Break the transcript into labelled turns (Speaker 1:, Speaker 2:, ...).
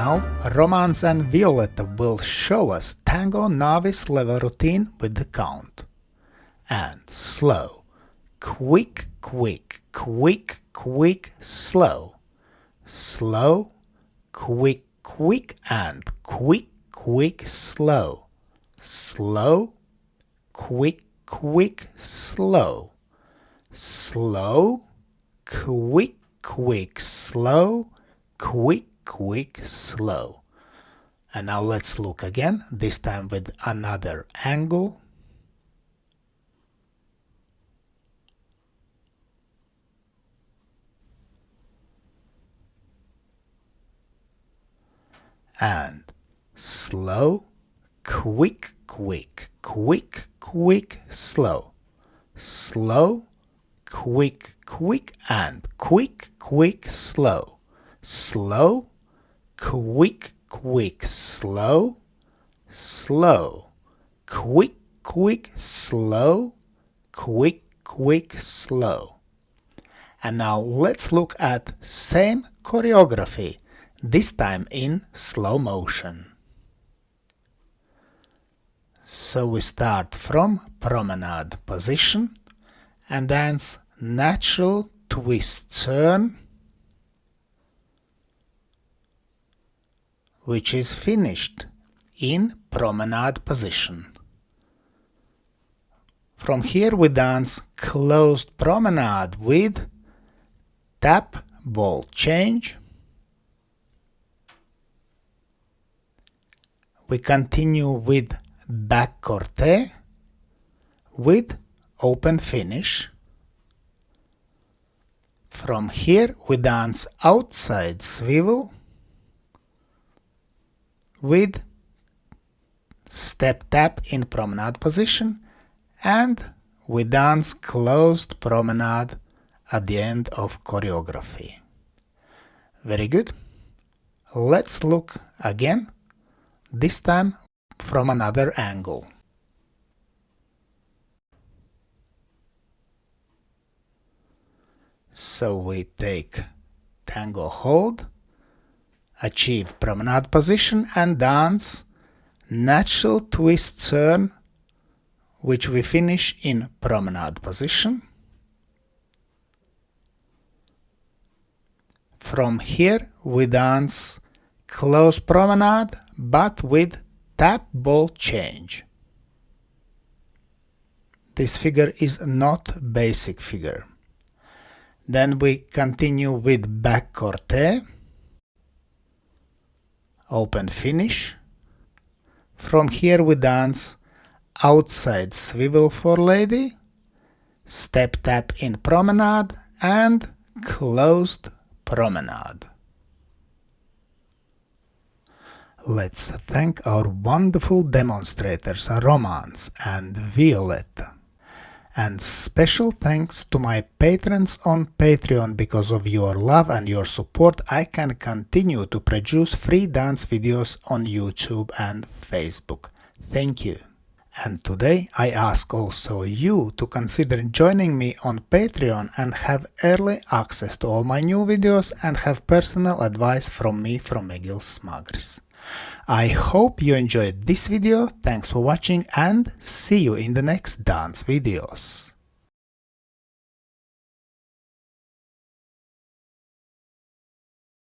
Speaker 1: Now, Romance and Violetta will show us Tango Novice level routine with the count. And slow, quick, quick, quick, quick, slow. Slow, quick, quick, and quick, quick, slow. Slow, quick, quick, slow. Slow, quick, quick, slow, quick, quick, slow. And now let's look again, this time with another angle. And slow, quick, quick, quick, quick, slow. Slow, quick, quick, and quick, quick, slow. Slow, quick, quick, slow. Slow, quick, quick, slow. Quick, quick, slow. And now let's look at same choreography, this time in slow motion. So we start from promenade position and dance natural twist turn, which is finished in promenade position. From here we dance closed promenade with tap ball change. We continue with back Corte with open finish. From here we dance outside swivel with step tap in promenade position, and we dance closed promenade at the end of choreography. Very good. Let's look again, this time from another angle. So we take tango hold, achieve promenade position and dance natural twist turn, which we finish in promenade position. From here we dance close promenade but with tap ball change. This figure is not basic figure. Then we continue with back Corte, open finish. From here we dance outside swivel for lady, step tap in promenade and closed promenade. Let's thank our wonderful demonstrators Romance and Violetta. And special thanks to my patrons on Patreon. Because of your love and your support, I can continue to produce free dance videos on YouTube and Facebook. Thank you. And today I ask also you to consider joining me on Patreon and have early access to all my new videos and have personal advice from me, from Egils Smagris. I hope you enjoyed this video, thanks for watching and see you in the next dance videos.